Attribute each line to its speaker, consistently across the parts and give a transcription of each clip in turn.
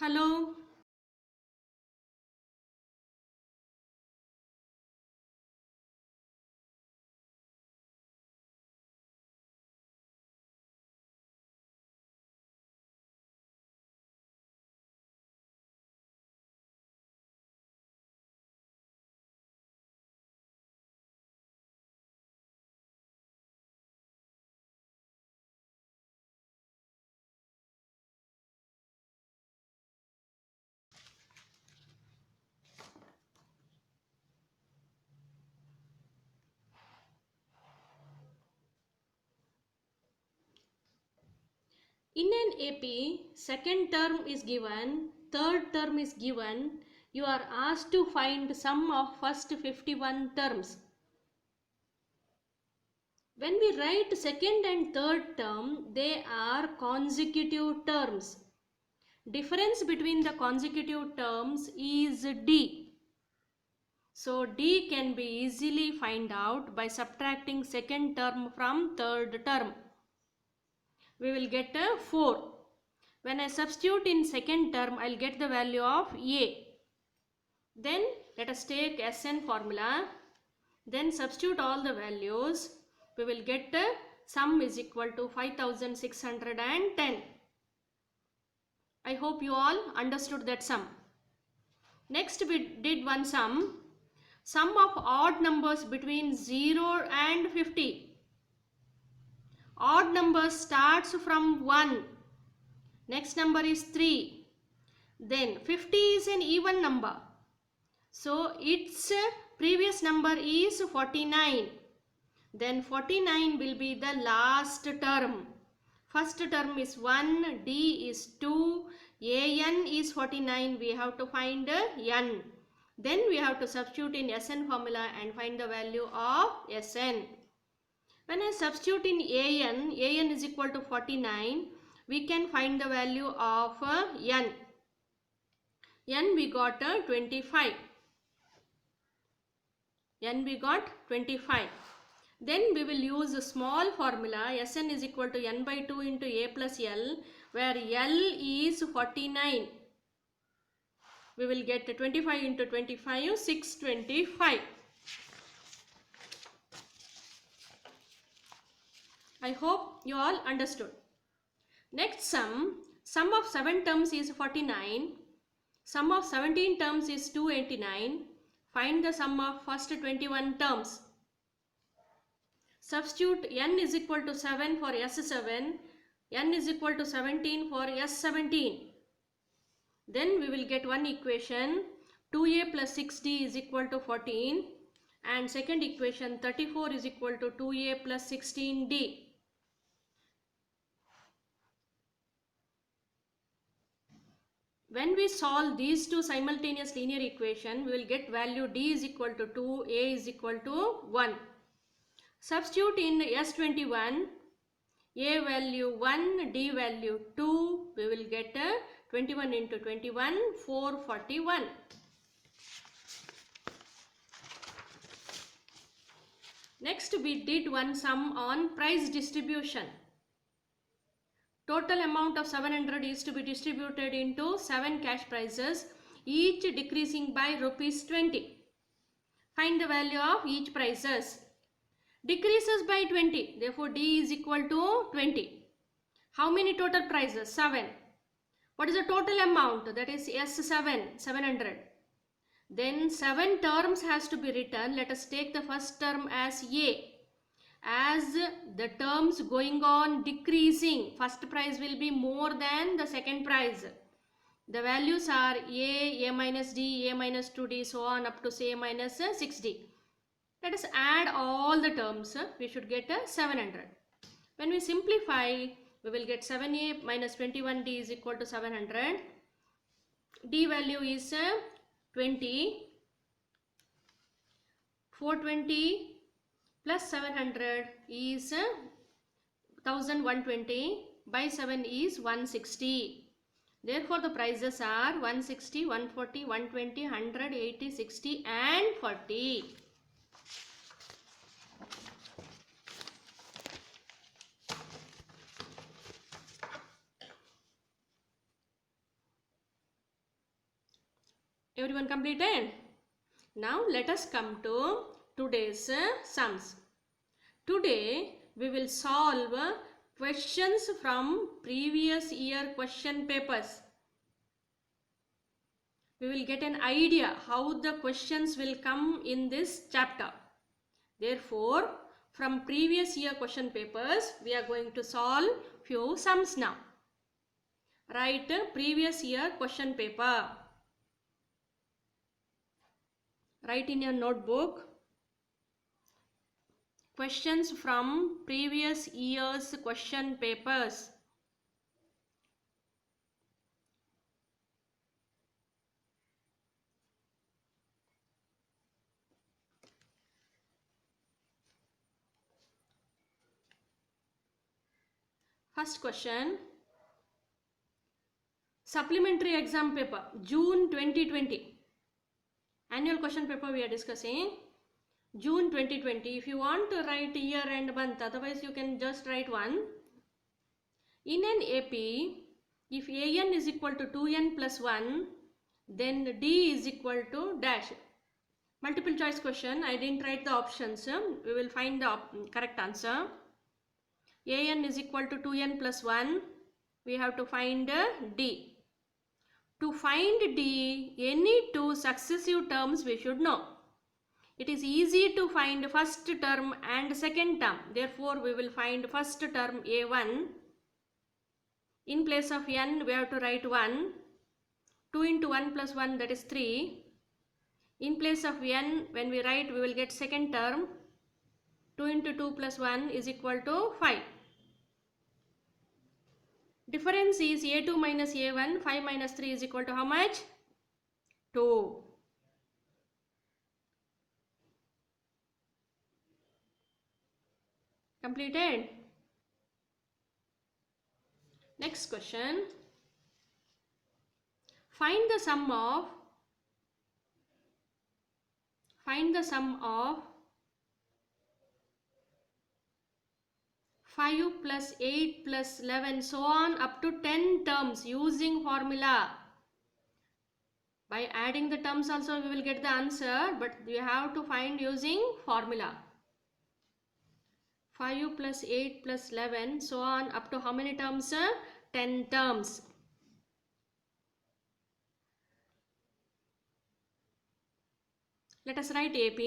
Speaker 1: Hello. In an AP, second term is given, third term is given. You are asked to find sum of first 51 terms. When we write second and third term, they are consecutive terms. Difference between the consecutive terms is D. So D can be easily find out by subtracting second term from third term. We will get a 4. When I substitute in second term, I'll get the value of A. Then let us take Sn formula. Then substitute all the values. We will get sum is equal to 5610. I hope you all understood that sum. Next we did one sum. Sum of odd numbers between 0 and 50. Odd number starts from 1. Next number is 3. Then 50 is an even number. So its previous number is 49. Then 49 will be the last term. First term is 1, D is 2, An is 49. We have to find n. Then we have to substitute in Sn formula and find the value of Sn. When I substitute in An is equal to 49. We can find the value of n. N we got 25. N we got 25. Then we will use a small formula. Sn is equal to n by 2 into a plus l, where l is 49. We will get 25 into 25, 625. I hope you all understood. Next sum of 7 terms is 49. Sum of 17 terms is 289. Find the sum of first 21 terms. Substitute n is equal to 7 for S7, n is equal to 17 for S17. Then we will get one equation, 2a plus 6d is equal to 14, and second equation 34 is equal to 2a plus 16d. When we solve these two simultaneous linear equations, we will get value d is equal to 2, a is equal to 1. Substitute in S21, a value 1, d value 2, we will get 21 into 21, 441. Next we did one sum on price distribution. Total amount of 700 is to be distributed into 7 cash prizes, each decreasing by rupees 20. Find the value of each prizes. Decreases by 20, therefore D is equal to 20. How many total prizes? 7. What is the total amount? That is S7, 700. Then 7 terms has to be written. Let us take the first term as A. As the terms going on decreasing, first prize will be more than the second prize. The values are A minus D, A minus 2D, so on up to say A minus 6D. Let us add all the terms. We should get 700. When we simplify, we will get 7A minus 21D is equal to 700. D value is 20. 420 plus 700 is 1120. By 7 is 160. Therefore, the prices are 160, 140, 120, 100, 80, 60 and 40. Everyone completed? Now let us come to today's sums. Today we will solve questions from previous year question papers. We will get an idea how the questions will come in this chapter. Therefore, from previous year question papers, we are going to solve few sums now. Write previous year question paper. Write in your notebook questions from previous year's question papers. First question, supplementary exam paper, June 2020. Annual question paper we are discussing. June 2020. If you want to write year and month, otherwise you can just write one. In an AP, if AN is equal to 2N plus 1, then D is equal to dash. Multiple choice question. I didn't write the options. We will find the correct answer. AN is equal to 2N plus 1. We have to find D. To find D, any two successive terms we should know. It is easy to find first term and second term. Therefore, we will find first term A1. In place of N, we have to write 1. 2 into 1 plus 1, that is 3. In place of N, when we write, we will get second term. 2 into 2 plus 1 is equal to 5. Difference is A2 minus A1. 5 minus 3 is equal to how much? 2. Completed? Next question. Find the sum of 5 plus 8 plus 11 so on up to 10 terms using formula. By adding the terms also we will get the answer, but we have to find using formula. 5 plus 8 plus 11 so on up to how many terms? 10 terms. Let us write AP.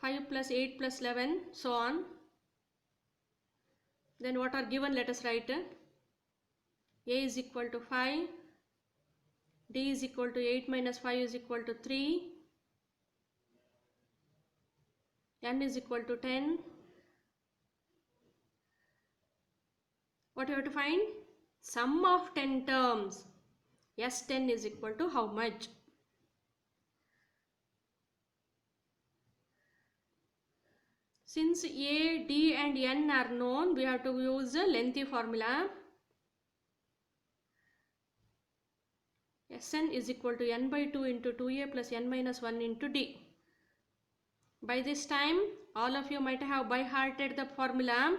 Speaker 1: 5 plus 8 plus 11 so on. Then what are given? Let us write. A is equal to 5. D is equal to 8 minus 5 is equal to 3. N is equal to 10. What you have to find? Sum of 10 terms. S10 is equal to how much? Since A, D and N are known, we have to use a lengthy formula. Sn is equal to n by 2 into 2a plus n minus 1 into d. By this time, all of you might have by-hearted the formula.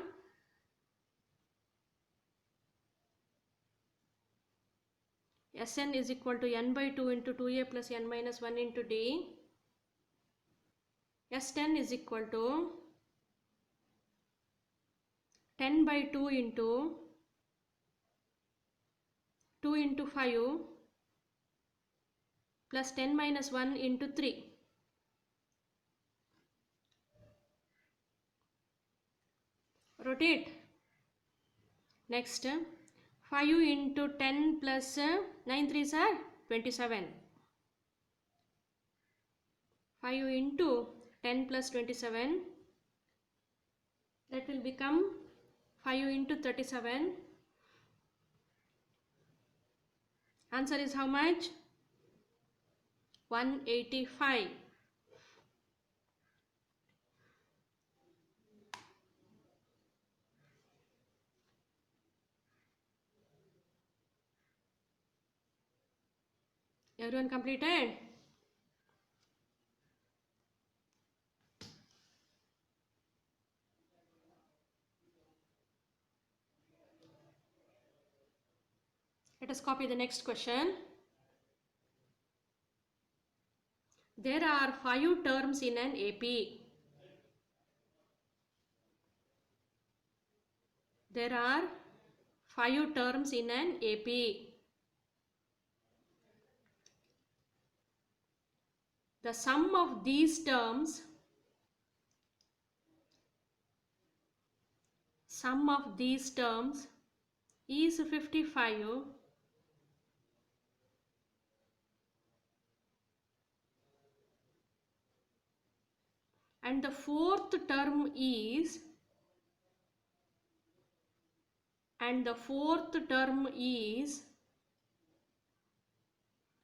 Speaker 1: Sn is equal to n by 2 into 2a plus n minus 1 into d. S10 is equal to 10 by 2 into 2 into 5 plus 10 minus 1 into 3. Rotate. Next, 5 into 10 plus 9 3s are 27. 5 into 10 plus 27, that will become 5 into 37. Answer is how much? 185. Everyone completed? Let us copy the next question. There are 5 terms in an AP. There are 5 terms in an AP. The sum of these terms is 55, and the fourth term is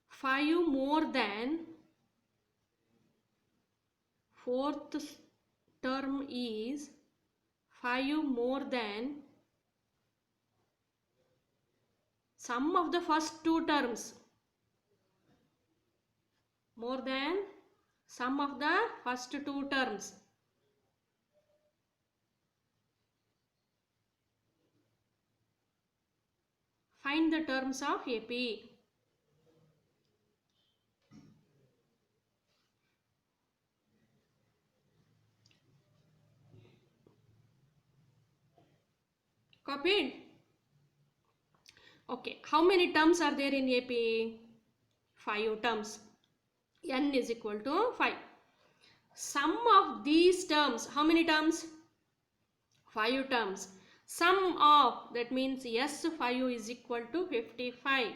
Speaker 1: 5 more than sum of the first 2 terms, more than sum of the first 2 terms. Find the terms of AP. Copied? Okay, how many terms are there in AP? 5 terms. N is equal to 5. Sum of these terms, how many terms? 5 terms. Sum of, that means S5 is equal to 55.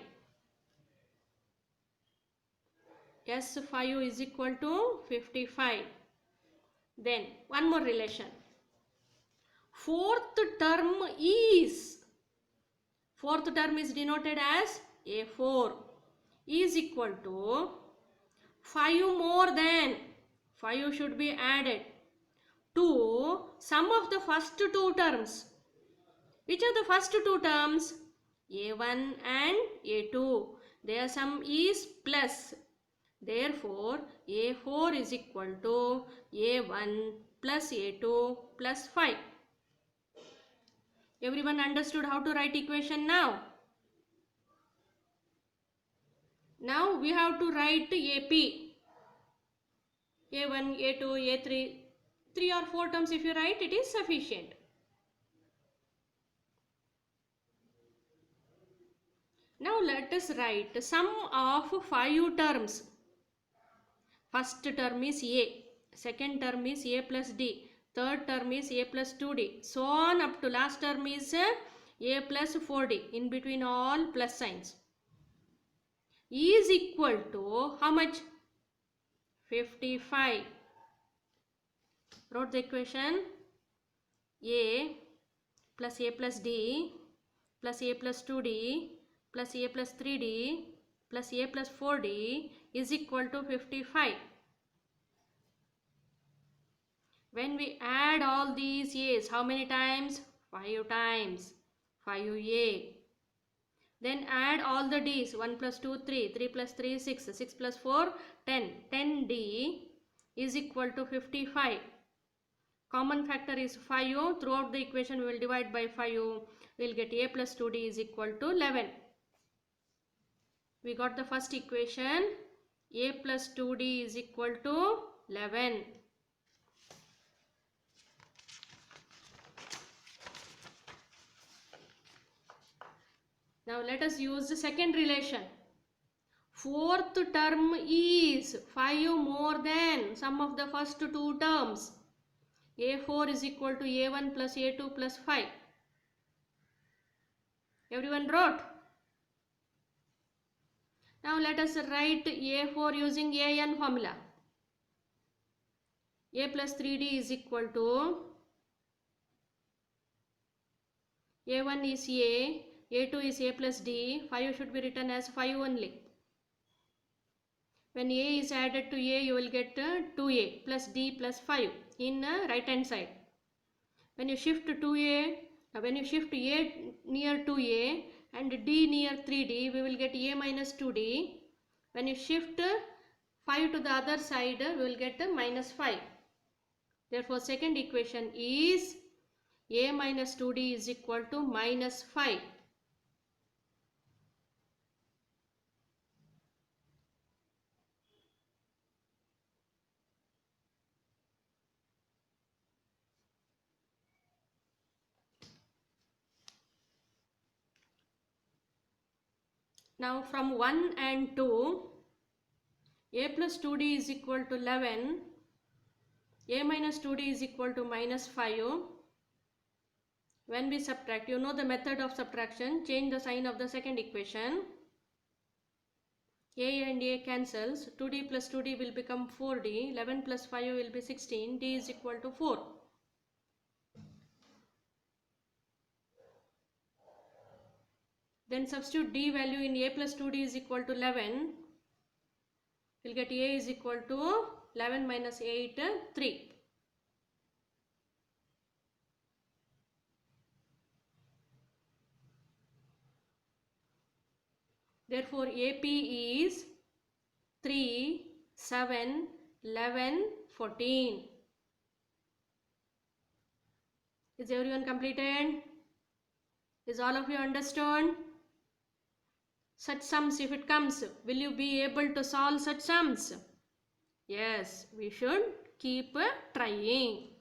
Speaker 1: S5 is equal to 55. Then one more relation. Fourth term is denoted as A4 is equal to 5 more than, 5 should be added to sum of the first 2 terms. Which are the first 2 terms? A1 and A2. Their sum is plus. Therefore, A4 is equal to A1 plus A2 plus 5. Everyone understood how to write equation now? Now we have to write AP. A1, A2, A3. 3 or 4 terms if you write, it is sufficient. Now let us write sum of 5 terms. First term is A. Second term is A plus D. Third term is A plus 2D. So on up to last term is A plus 4D. In between all plus signs. Is equal to how much? 55. Wrote the equation. A plus D plus A plus 2D plus A plus 3D plus A plus 4D is equal to 55. When we add all these A's, how many times? 5 times. 5A. Then add all the D's. 1 plus 2, 3. 3 plus 3, 6. 6 plus 4, 10. 10D is equal to 55. Common factor is 5. Throughout the equation we will divide by 5. We will get A plus 2D is equal to 11. We got the first equation. A plus 2D is equal to 11. Now let us use the second relation. Fourth term is 5 more than sum of the first 2 terms. A4 is equal to A1 plus A2 plus 5. Everyone wrote? Now let us write A4 using AN formula. A plus 3D is equal to A1 is A, A2 is A plus D, 5 should be written as 5 only. When A is added to A, you will get 2A plus D plus 5 in right hand side. When you shift A near 2A and D near 3D, we will get A minus 2D. When you shift 5 to the other side, we will get minus 5. Therefore, second equation is A minus 2D is equal to minus 5. Now from 1 and 2, a plus 2d is equal to 11, a minus 2d is equal to minus 5. When we subtract, you know the method of subtraction, change the sign of the second equation. A and a cancels, 2d plus 2d will become 4d, 11 plus 5 will be 16, d is equal to 4. Then substitute d value in a plus 2d is equal to 11. We'll get a is equal to 11 minus 8, 3. Therefore, AP is 3, 7, 11, 14. Is everyone completed? Is all of you understood? Such sums, if it comes, will you be able to solve such sums? Yes, we should keep trying.